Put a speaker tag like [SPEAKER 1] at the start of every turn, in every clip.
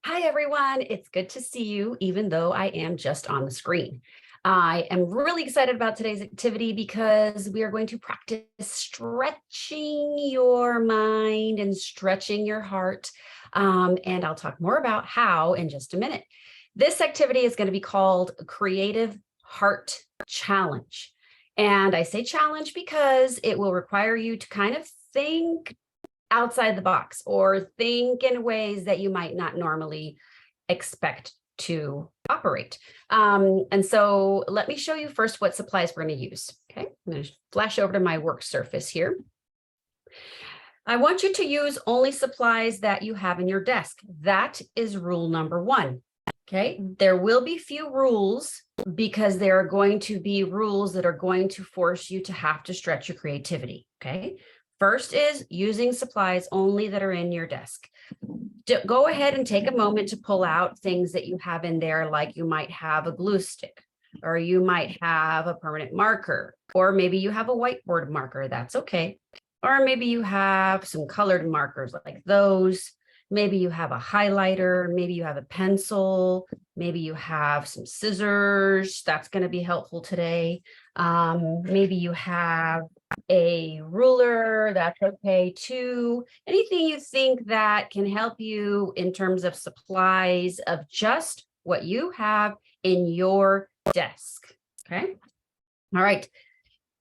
[SPEAKER 1] Hi, everyone. It's good to see you, even though I am just on the screen. I am really excited about today's activity because we are going to practice stretching your mind and stretching your heart. And I'll talk more about how in just a minute. This activity is going to be called Creative Heart Challenge. And I say challenge because it will require you to kind of think outside the box or think in ways that you might not normally expect to operate. And so let me show you first what supplies we're going to use. Okay, I'm going to flash over to my work surface here. I want you to use only supplies that you have in your desk. That is rule number one. Okay, there will be few rules because there are going to be rules that are going to force you to have to stretch your creativity. Okay, first is using supplies only that are in your desk. Go ahead and take a moment to pull out things that you have in there, like you might have a glue stick, or you might have a permanent marker, or maybe you have a whiteboard marker. That's okay. Or maybe you have some colored markers like those. Maybe you have a highlighter, maybe you have a pencil, maybe you have some scissors. That's going to be helpful today. Maybe you have a ruler. That's okay too. Anything you think that can help you in terms of supplies of just what you have in your desk. Okay. All right.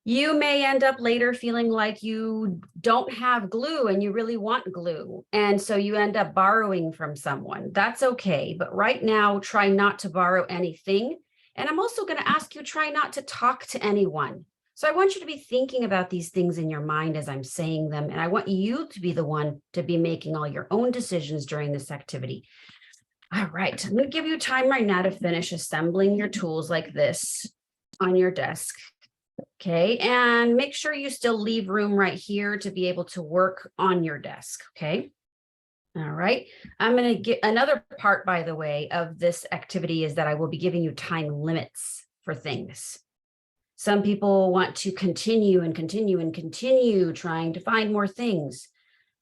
[SPEAKER 1] You may end up later feeling like you don't have glue and you really want glue. And so you end up borrowing from someone. That's okay. But right now, try not to borrow anything. And I'm also going to ask you, try not to talk to anyone. So I want you to be thinking about these things in your mind as I'm saying them. And I want you to be the one to be making all your own decisions during this activity. All right. I'm going to give you time right now to finish assembling your tools like this on your desk. Okay, and make sure you still leave room right here to be able to work on your desk. Okay. All right. I'm going to get another part, by the way, of this activity is that I will be giving you time limits for things. Some people want to continue and continue and continue trying to find more things.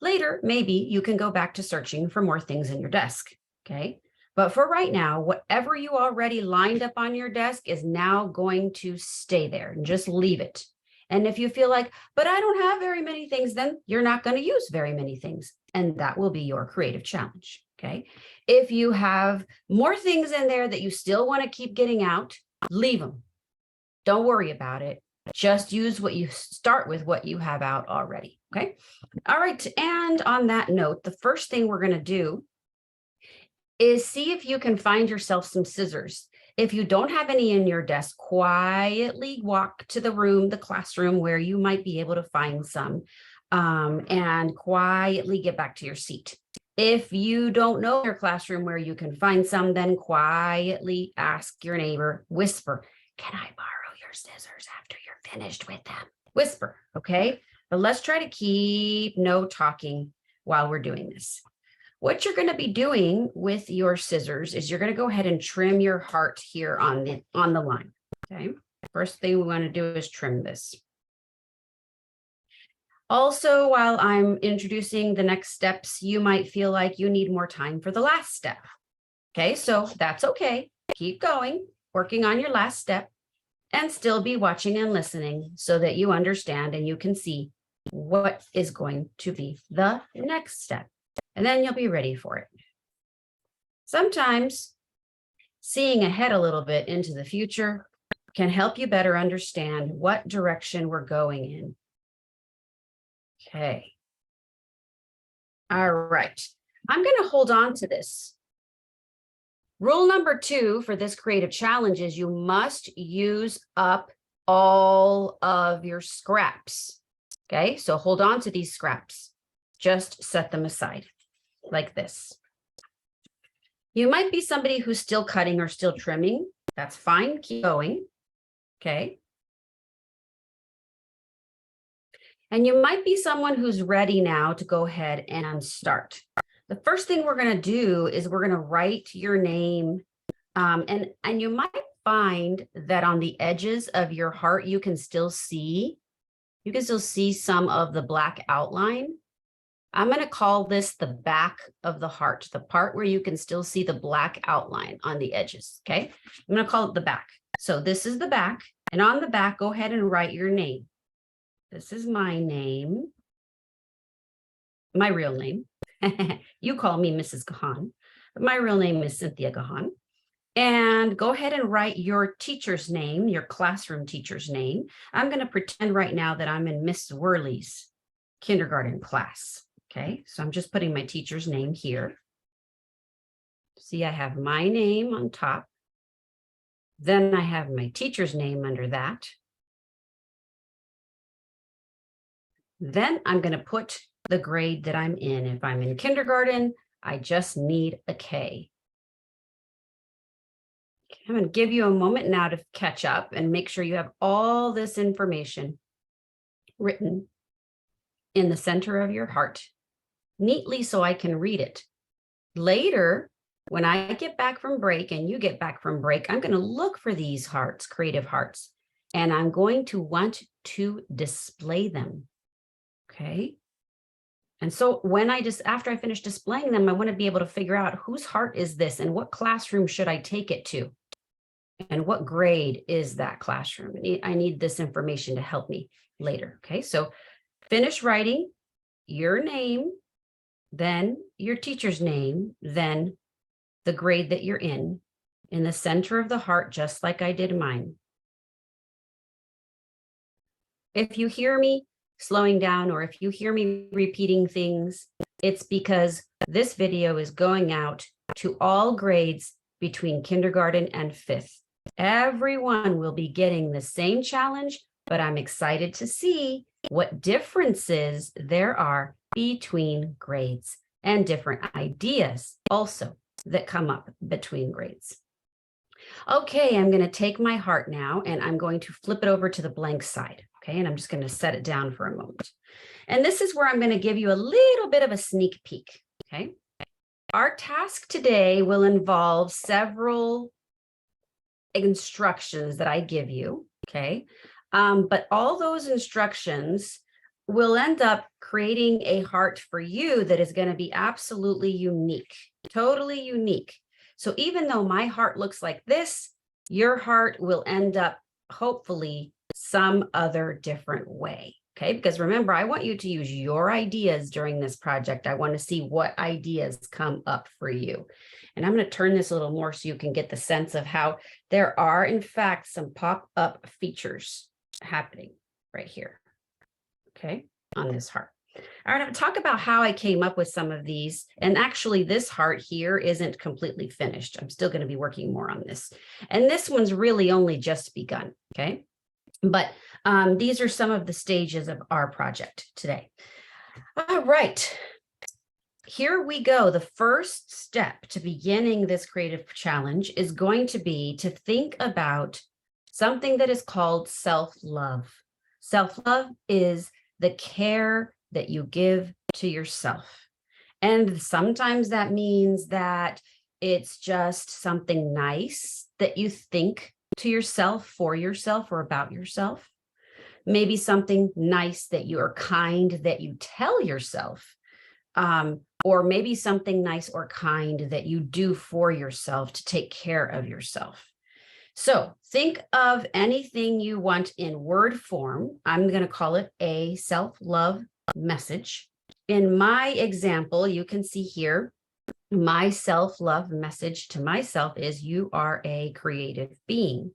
[SPEAKER 1] Later, maybe you can go back to searching for more things in your desk. Okay. But for right now, whatever you already lined up on your desk is now going to stay there and just leave it. And if you feel like, but I don't have very many things, then you're not going to use very many things. And that will be your creative challenge. Okay. If you have more things in there that you still want to keep getting out, leave them. Don't worry about it. Just use start with what you have out already. Okay. All right. And on that note, the first thing we're going to do is see if you can find yourself some scissors. If you don't have any in your desk, quietly walk to the classroom where you might be able to find some, and quietly get back to your seat. If you don't know your classroom where you can find some, then quietly ask your neighbor, whisper, can I borrow your scissors after you're finished with them? Whisper, okay? But let's try to keep no talking while we're doing this. What you're going to be doing with your scissors is you're going to go ahead and trim your heart here on the line. Okay. First thing we want to do is trim this. Also, while I'm introducing the next steps, you might feel like you need more time for the last step. Okay, so that's okay. Keep going, working on your last step, and still be watching and listening so that you understand and you can see what is going to be the next step. And then you'll be ready for it. Sometimes seeing ahead a little bit into the future can help you better understand what direction we're going in. Okay. All right. I'm going to hold on to this. Rule number 2 for this creative challenge is you must use up all of your scraps. Okay, so hold on to these scraps. Just set them aside like this. You might be somebody who's still cutting or still trimming. That's fine. Keep going. Okay. And you might be someone who's ready now to go ahead and start. The first thing we're going to do is we're going to write your name. And you might find that on the edges of your heart, you can still see some of the black outline. I'm going to call this the back of the heart, the part where you can still see the black outline on the edges. Okay. I'm going to call it the back. So this is the back, and on the back, go ahead and write your name. This is my name, my real name. You call me Mrs. Gahan, but my real name is Cynthia Gahan. And go ahead and write your teacher's name, your classroom teacher's name. I'm going to pretend right now that I'm in Miss Worley's kindergarten class. Okay, so I'm just putting my teacher's name here. See, I have my name on top. Then I have my teacher's name under that. Then I'm going to put the grade that I'm in. If I'm in kindergarten, I just need a K. I'm going to give you a moment now to catch up and make sure you have all this information written in the center of your heart neatly so I can read it. Later, when I get back from break and you get back from break, I'm going to look for these hearts, creative hearts, and I'm going to want to display them. Okay. And so when after I finish displaying them, I want to be able to figure out whose heart is this and what classroom should I take it to? And what grade is that classroom? I need this information to help me later. Okay. So finish writing your name, then your teacher's name, then the grade that you're in the center of the heart, just like I did mine. If you hear me slowing down, or if you hear me repeating things, it's because this video is going out to all grades between kindergarten and 5th. Everyone will be getting the same challenge, but I'm excited to see what differences there are between grades and different ideas also that come up between grades. Okay, I'm going to take my heart now and I'm going to flip it over to the blank side. Okay, and I'm just going to set it down for a moment. And this is where I'm going to give you a little bit of a sneak peek. Okay, our task today will involve several instructions that I give you. Okay, but all those instructions will end up creating a heart for you that is going to be absolutely unique, totally unique. So even though my heart looks like this, your heart will end up hopefully some other different way. Okay, because remember, I want you to use your ideas during this project. I want to see what ideas come up for you. And I'm going to turn this a little more so you can get the sense of how there are, in fact, some pop-up features happening right here. Okay, on this heart. All right, I'm going to talk about how I came up with some of these. And actually, this heart here isn't completely finished. I'm still going to be working more on this. And this one's really only just begun. Okay, but these are some of the stages of our project today. All right, here we go. The first step to beginning this creative challenge is going to be to think about something that is called self-love. Self-love is the care that you give to yourself. And sometimes that means that it's just something nice that you think to yourself, for yourself, or about yourself. Maybe something nice that you are kind that you tell yourself, or maybe something nice or kind that you do for yourself to take care of yourself. So think of anything you want in word form. I'm going to call it a self-love message. In my example, you can see here, my self-love message to myself is you are a creative being.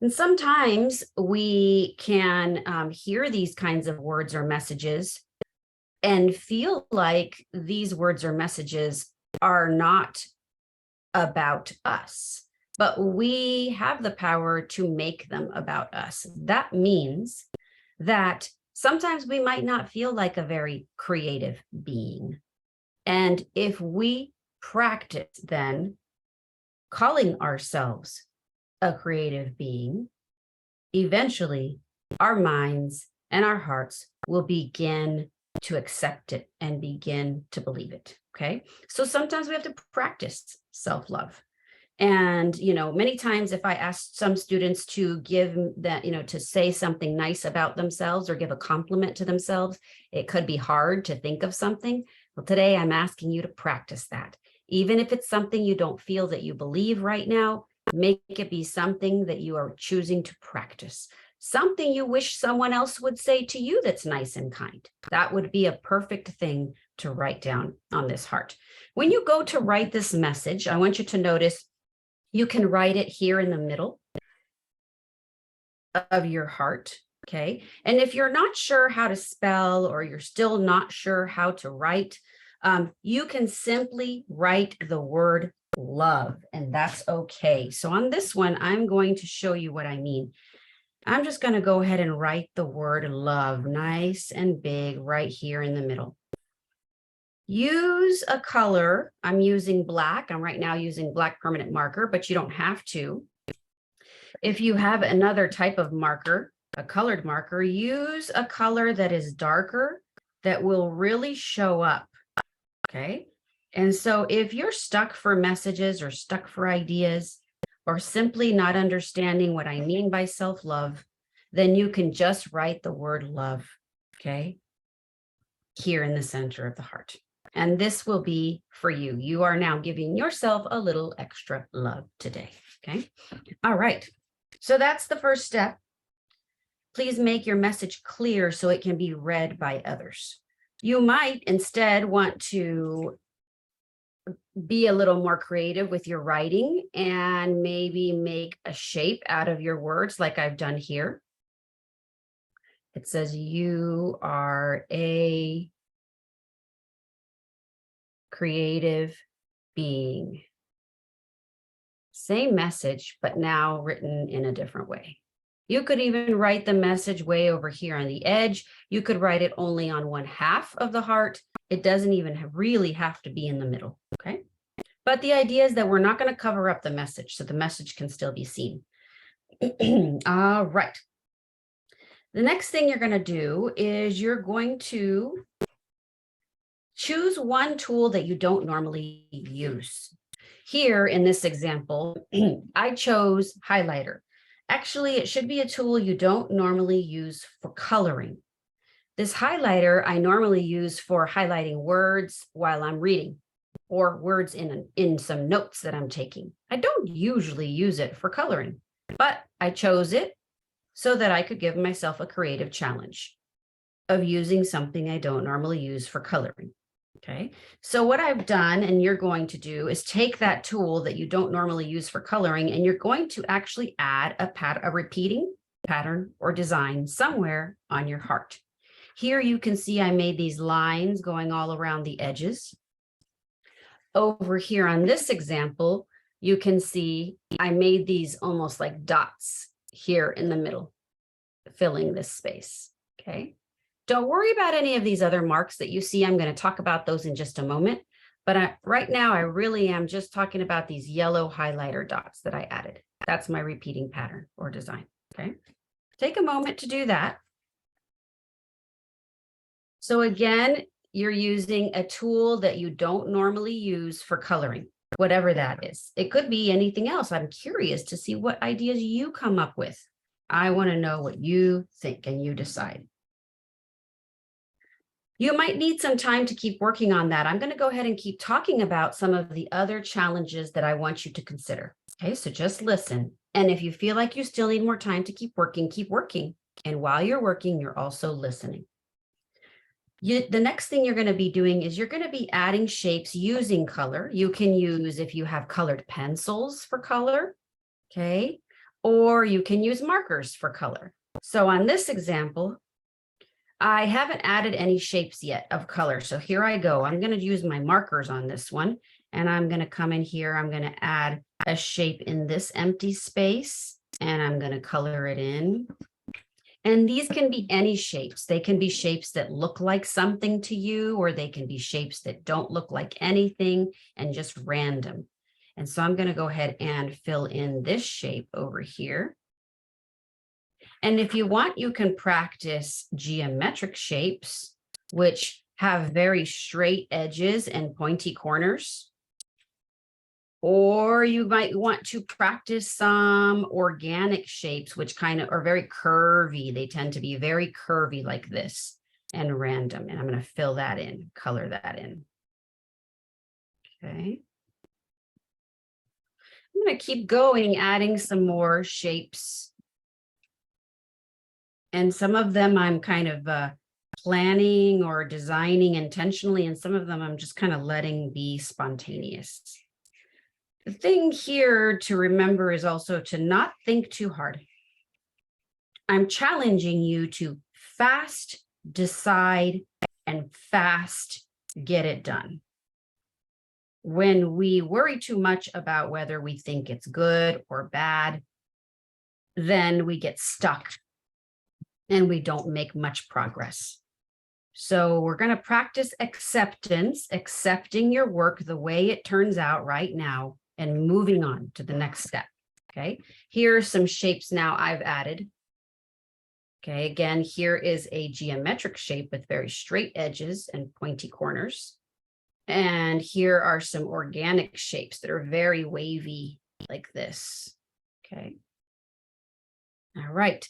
[SPEAKER 1] And sometimes we can hear these kinds of words or messages and feel like these words or messages are not about us, but we have the power to make them about us. That means that sometimes we might not feel like a very creative being. And if we practice then calling ourselves a creative being, eventually our minds and our hearts will begin to accept it and begin to believe it. Okay. So sometimes we have to practice self-love. And, many times if I ask some students to give that, to say something nice about themselves or give a compliment to themselves, it could be hard to think of something. Well, today I'm asking you to practice that. Even if it's something you don't feel that you believe right now, make it be something that you are choosing to practice. Something you wish someone else would say to you that's nice and kind. That would be a perfect thing to write down on this heart. When you go to write this message, I want you to notice you can write it here in the middle of your heart, okay? And if you're not sure how to spell or you're still not sure how to write, you can simply write the word love, and that's okay. So on this one, I'm going to show you what I mean. I'm just going to go ahead and write the word love nice and big right here in the middle. Use a color. I'm using black. I'm right now using black permanent marker, but you don't have to. If you have another type of marker, a colored marker, use a color that is darker that will really show up. Okay. And so if you're stuck for messages or stuck for ideas or simply not understanding what I mean by self-love, then you can just write the word love. Okay. Here in the center of the heart. And this will be for you. You are now giving yourself a little extra love today. Okay. All right. So that's the first step. Please make your message clear so it can be read by others. You might instead want to be a little more creative with your writing and maybe make a shape out of your words like I've done here. It says you are a creative being. Same message, but now written in a different way. You could even write the message way over here on the edge. You could write it only on one half of the heart. It doesn't even really have to be in the middle, okay? But the idea is that we're not going to cover up the message, so the message can still be seen. All right. The next thing you're going to do is you're going to choose one tool that you don't normally use. Here in this example, I chose highlighter. Actually, it should be a tool you don't normally use for coloring. This highlighter I normally use for highlighting words while I'm reading or words in some notes that I'm taking. I don't usually use it for coloring, but I chose it so that I could give myself a creative challenge of using something I don't normally use for coloring. Okay, so what I've done and you're going to do is take that tool that you don't normally use for coloring and you're going to actually add a repeating pattern or design somewhere on your heart. Here you can see I made these lines going all around the edges. Over here on this example, you can see I made these almost like dots here in the middle, filling this space. Okay. Don't worry about any of these other marks that you see. I'm going to talk about those in just a moment. But right now, I really am just talking about these yellow highlighter dots that I added. That's my repeating pattern or design. Okay. Take a moment to do that. So again, you're using a tool that you don't normally use for coloring, whatever that is. It could be anything else. I'm curious to see what ideas you come up with. I want to know what you think and you decide. You might need some time to keep working on that. I'm going to go ahead and keep talking about some of the other challenges that I want you to consider. Okay, so just listen. And if you feel like you still need more time to keep working, keep working. And while you're working, you're also listening. The next thing you're going to be doing is you're going to be adding shapes using color. You can use, if you have colored pencils for color, okay, or you can use markers for color. So on this example, I haven't added any shapes yet of color. So here I go. I'm going to use my markers on this one. And I'm going to come in here. I'm going to add a shape in this empty space. And I'm going to color it in. And these can be any shapes. They can be shapes that look like something to you, or they can be shapes that don't look like anything and just random. And so I'm going to go ahead and fill in this shape over here. And if you want, you can practice geometric shapes, which have very straight edges and pointy corners. Or you might want to practice some organic shapes, which kind of are very curvy. They tend to be very curvy like this and random. And I'm going to fill that in, color that in. Okay. I'm going to keep going, adding some more shapes. And some of them I'm kind of planning or designing intentionally, and some of them I'm just kind of letting be spontaneous. The thing here to remember is also to not think too hard. I'm challenging you to fast decide and fast get it done. When we worry too much about whether we think it's good or bad, then we get stuck and we don't make much progress. So we're going to practice acceptance, accepting your work the way it turns out right now, and moving on to the next step. Okay, here are some shapes now I've added. Okay, again, here is a geometric shape with very straight edges and pointy corners. And here are some organic shapes that are very wavy like this. Okay. All right.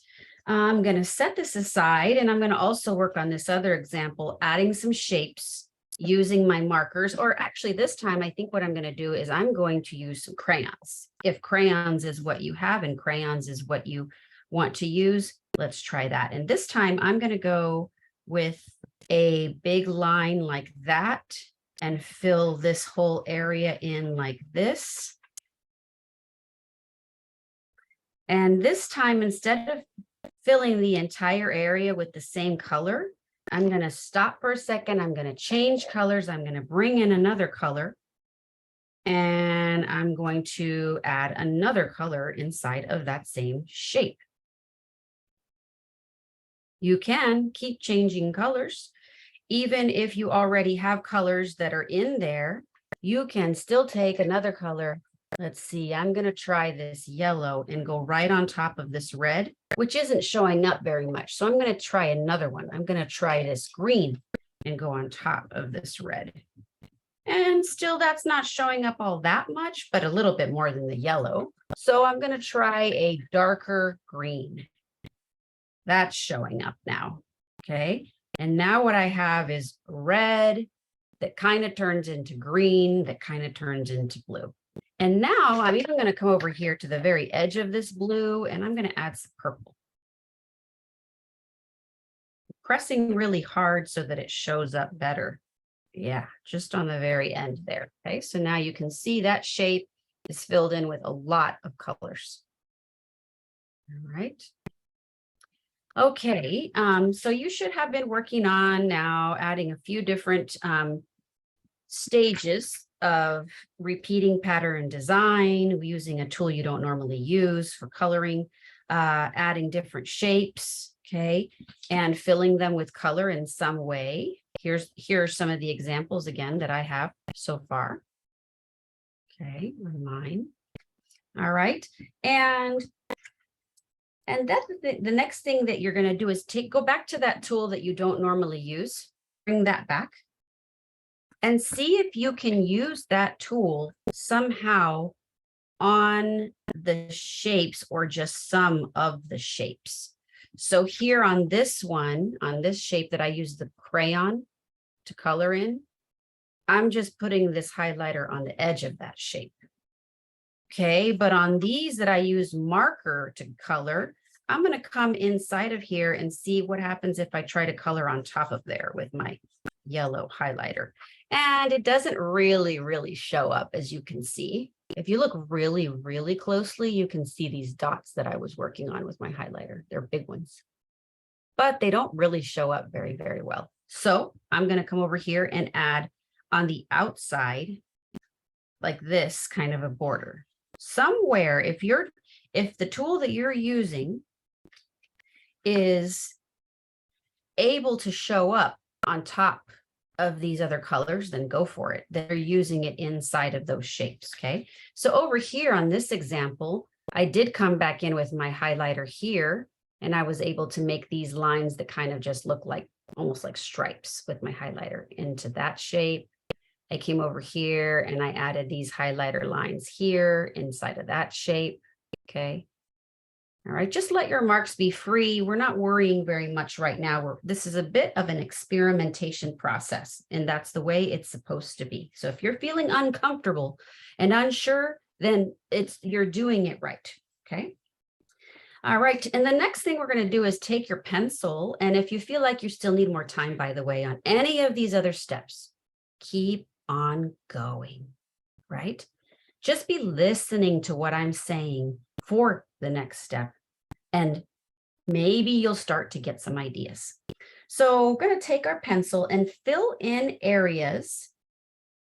[SPEAKER 1] I'm going to set this aside, and I'm going to also work on this other example, adding some shapes using my markers, or actually this time, I think what I'm going to do is I'm going to use some crayons. If crayons is what you have and crayons is what you want to use, let's try that. And this time I'm going to go with a big line like that and fill this whole area in like this. And this time, instead of filling the entire area with the same color, I'm going to stop for a second. I'm going to change colors. I'm going to bring in another color. And I'm going to add another color inside of that same shape. You can keep changing colors. Even if you already have colors that are in there, you can still take another color. Let's see, I'm going to try this yellow and go right on top of this red, which isn't showing up very much. So I'm going to try another one. I'm going to try this green and go on top of this red. And still that's not showing up all that much, but a little bit more than the yellow. So I'm going to try a darker green. That's showing up now. Okay. And now what I have is red that kind of turns into green, that kind of turns into blue. And now I'm even going to come over here to the very edge of this blue, and I'm going to add some purple. Pressing really hard so that it shows up better. Yeah, just on the very end there. Okay, so now you can see that shape is filled in with a lot of colors. All right. Okay, so you should have been working on now adding a few different stages of repeating pattern design, using a tool you don't normally use for coloring, adding different shapes, okay, and filling them with color in some way. Here are some of the examples again that I have so far. Okay, on mine. All right, and that's the next thing that you're going to do is go back to that tool that you don't normally use, bring that back, and see if you can use that tool somehow on the shapes or just some of the shapes. So here on this one, on this shape that I use the crayon to color in, I'm just putting this highlighter on the edge of that shape. Okay, but on these that I use marker to color, I'm going to come inside of here and see what happens if I try to color on top of there with my yellow highlighter. And it doesn't really show up, as you can see. If you look really closely, you can see these dots that I was working on with my highlighter. They're big ones, but they don't really show up very well. So I'm going to come over here and add on the outside like this kind of a border. Somewhere, if the tool that you're using is able to show up on top of these other colors, then go for it. They're using it inside of those shapes. Okay. So over here on this example, I did come back in with my highlighter here, and I was able to make these lines that kind of just look like almost like stripes with my highlighter into that shape. I came over here and I added these highlighter lines here inside of that shape. Okay. All right, just let your marks be free. We're not worrying very much right now. This is a bit of an experimentation process, and that's the way it's supposed to be. So if you're feeling uncomfortable and unsure, then you're doing it right, okay? All right, and the next thing we're going to do is take your pencil, and if you feel like you still need more time, by the way, on any of these other steps, keep on going, right? Just be listening to what I'm saying for the next step, and maybe you'll start to get some ideas. So we're going to take our pencil and fill in areas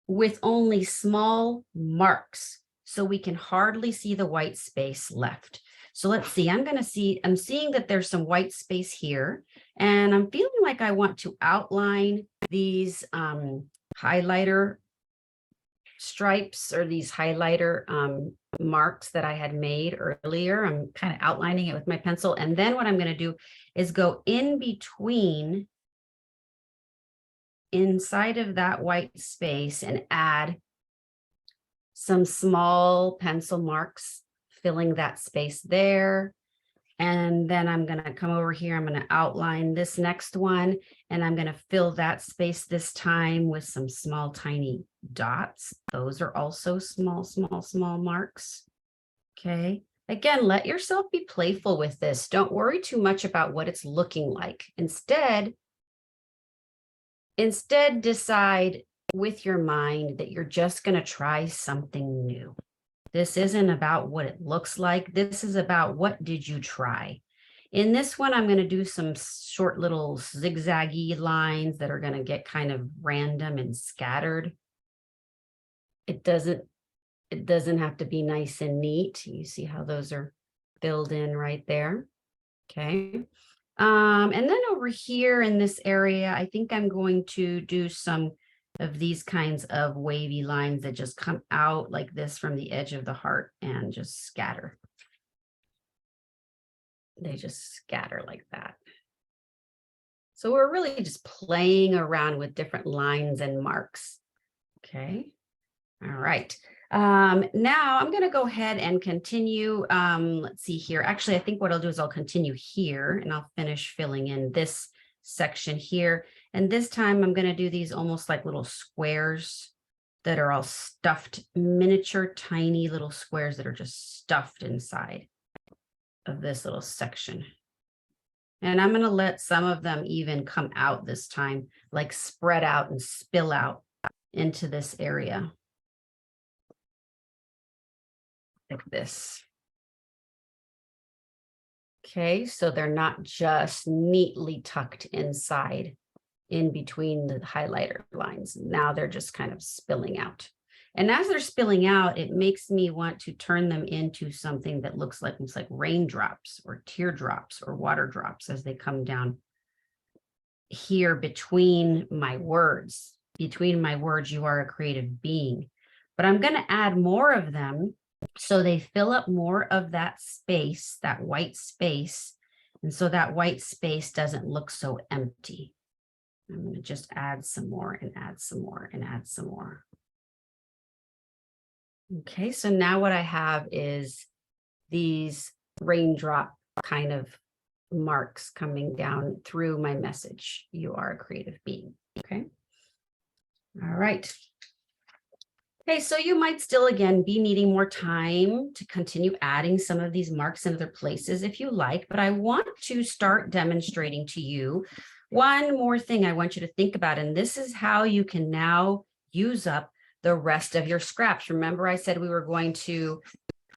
[SPEAKER 1] with only small marks so we can hardly see the white space left. So let's see, I'm seeing that there's some white space here, and I'm feeling like I want to outline these highlighter stripes or these highlighter marks that I had made earlier. I'm kind of outlining it with my pencil. And then what I'm going to do is go in between inside of that white space and add some small pencil marks, filling that space there. And then I'm going to come over here. I'm going to outline this next one, and I'm going to fill that space this time with some small, tiny dots. Those are also small, small, small marks. Okay. Again, let yourself be playful with this. Don't worry too much about what it's looking like. Instead, decide with your mind that you're just going to try something new. This isn't about what it looks like. This is about what did you try. In this one, I'm going to do some short little zigzaggy lines that are going to get kind of random and scattered. It doesn't have to be nice and neat. You see how those are filled in right there. Okay. And then over here in this area, I think I'm going to do some of these kinds of wavy lines that just come out like this from the edge of the heart and just scatter. They just scatter like that. So we're really just playing around with different lines and marks. Okay. All right. Now I'm going to go ahead and continue. Let's see here. Actually, I think what I'll do is I'll continue here and I'll finish filling in this section here. And this time I'm going to do these almost like little squares that are all stuffed, miniature, tiny little squares that are just stuffed inside of this little section. And I'm going to let some of them even come out this time, like spread out and spill out into this area. Like this. Okay, so they're not just neatly tucked inside in between the highlighter lines. Now they're just kind of spilling out. And as they're spilling out, it makes me want to turn them into something that looks like raindrops or teardrops or water drops as they come down here between my words. Between my words, you are a creative being. But I'm going to add more of them so they fill up more of that space, that white space. And so that white space doesn't look so empty. I'm going to just add some more and add some more and add some more. Okay, so now what I have is these raindrop kind of marks coming down through my message. You are a creative being. Okay. All right. Okay, so you might still, again, be needing more time to continue adding some of these marks in other places if you like, but I want to start demonstrating to you one more thing I want you to think about, and this is how you can now use up the rest of your scraps. Remember, I said we were going to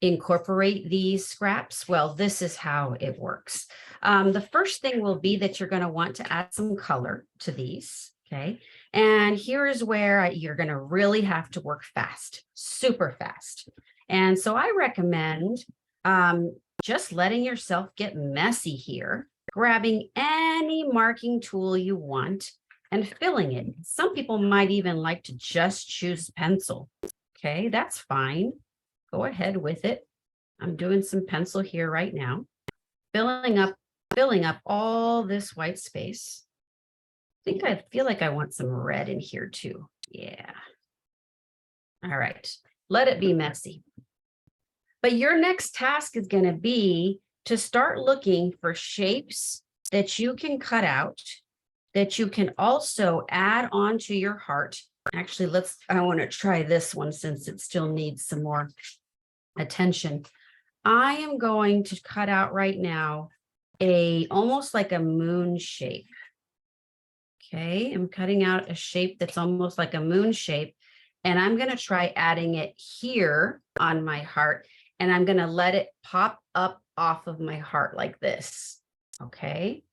[SPEAKER 1] incorporate these scraps? Well, this is how it works. The first thing will be that you're going to want to add some color to these, okay? And here is where you're going to really have to work fast, super fast. And so I recommend just letting yourself get messy here, grabbing any marking tool you want and filling it. Some people might even like to just choose pencil. Okay, that's fine. Go ahead with it. I'm doing some pencil here right now, filling up all this white space. I feel like I want some red in here too. Yeah. All right, let it be messy. But your next task is going to be to start looking for shapes that you can cut out, that you can also add onto your heart. Actually, I want to try this one since it still needs some more attention. I am going to cut out right now almost like a moon shape. Okay, I'm cutting out a shape that's almost like a moon shape, and I'm going to try adding it here on my heart, and I'm going to let it pop up off of my heart like this. Okay,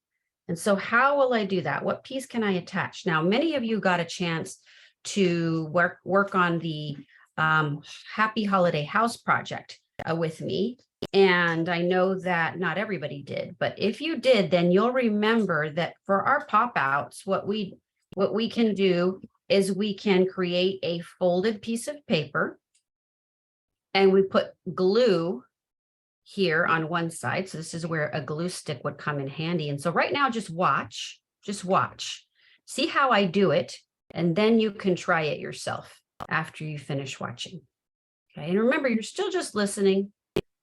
[SPEAKER 1] and so how will I do that? What piece can I attach? Now, many of you got a chance to work on the Happy Holiday House project with me. And I know that not everybody did, but if you did, then you'll remember that for our pop outs, what we can do is we can create a folded piece of paper and we put glue here on one side. So this is where a glue stick would come in handy. And so right now, just watch, see how I do it. And then you can try it yourself after you finish watching. Okay. And remember, you're still just listening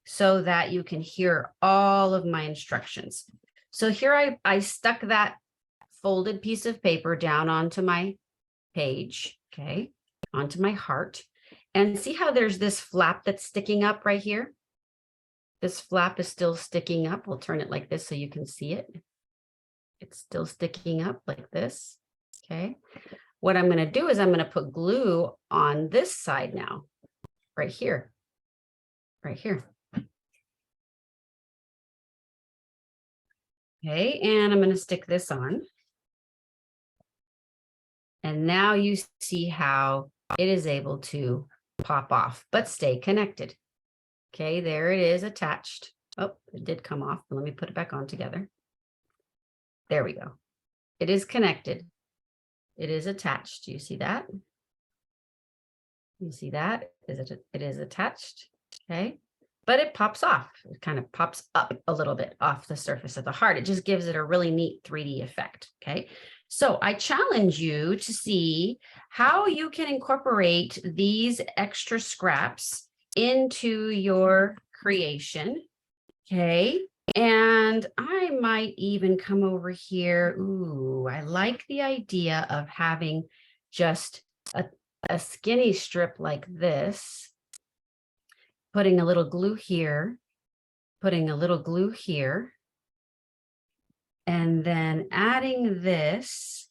[SPEAKER 1] so that you can hear all of my instructions. So here I stuck that folded piece of paper down onto my page, okay, onto my heart. And see how there's this flap that's sticking up right here? This flap is still sticking up. We'll turn it like this so you can see it. It's still sticking up like this, okay? What I'm going to do is I'm going to put glue on this side now, right here, right here. Okay, and I'm going to stick this on. And now you see how it is able to pop off, but stay connected. Okay, there it is attached. Oh, it did come off. Let me put it back on together. There we go. It is connected. It is attached. Do you see that? You see that? It is attached. Okay. But it pops off. It kind of pops up a little bit off the surface of the heart. It just gives it a really neat 3D effect. Okay. So I challenge you to see how you can incorporate these extra scraps into your creation. Okay. And I might even come over here. Ooh, I like the idea of having just a skinny strip like this, putting a little glue here, putting a little glue here, and then adding this.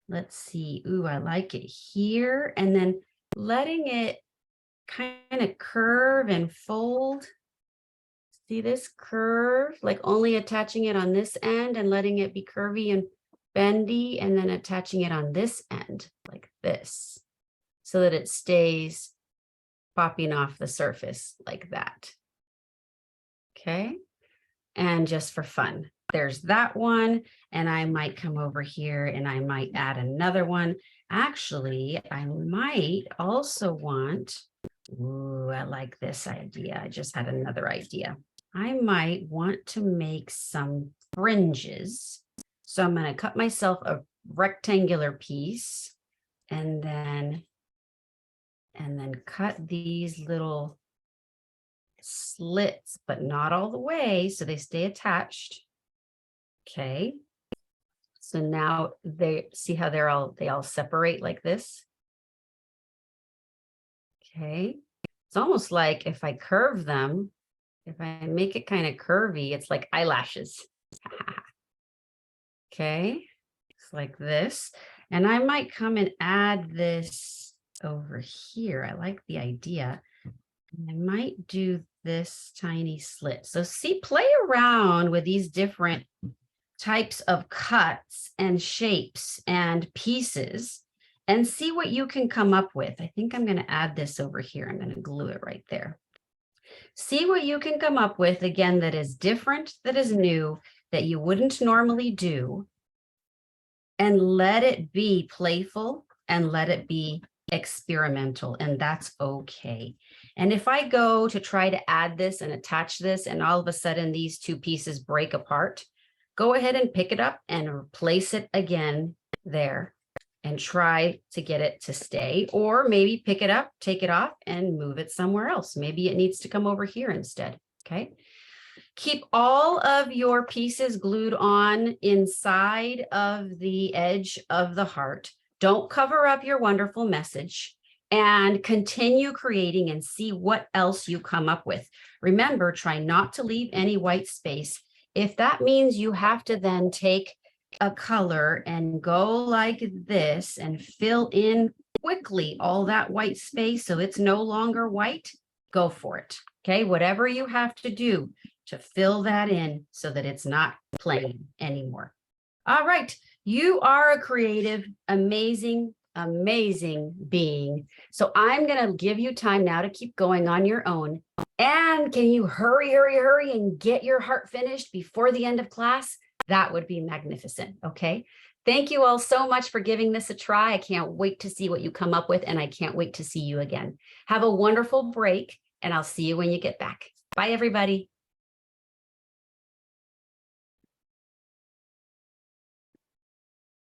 [SPEAKER 1] Let's see. Ooh, I like it here. And then letting it kind of curve and fold. See this curve, like only attaching it on this end and letting it be curvy and bendy, and then attaching it on this end like this, so that it stays popping off the surface like that. Okay. And just for fun, there's that one. And I might come over here and I might add another one. Actually, I might also want, ooh, I like this idea. I just had another idea. I might want to make some fringes. So I'm going to cut myself a rectangular piece and then cut these little slits, but not all the way, so they stay attached. Okay. So now they see how they all separate like this. Okay. It's almost like if I curve them, if I make it kind of curvy, it's like eyelashes. Okay. It's like this. And I might come and add this over here. I like the idea. I might do this tiny slit. So see, play around with these different types of cuts and shapes and pieces and see what you can come up with. I think I'm going to add this over here. I'm going to glue it right there. See what you can come up with, again, that is different, that is new, that you wouldn't normally do, and let it be playful and let it be experimental, and that's okay. And if I go to try to add this and attach this, and all of a sudden these two pieces break apart, go ahead and pick it up and replace it again there. and try to get it to stay, or maybe pick it up, take it off and move it somewhere else. Maybe it needs to come over here instead. Okay. Keep all of your pieces glued on inside of the edge of the heart. Don't cover up your wonderful message, and continue creating and see what else you come up with. Remember, try not to leave any white space. If that means you have to then take a color and go like this and fill in quickly all that white space so it's no longer white, go for it. Okay, whatever you have to do to fill that in so that it's not plain anymore. All right, you are a creative, amazing being. So I'm going to give you time now to keep going on your own. And can you hurry and get your heart finished before the end of class? That would be magnificent. Okay. Thank you all so much for giving this a try. I can't wait to see what you come up with, and I can't wait to see you again. Have a wonderful break, and I'll see you when you get back. Bye, everybody.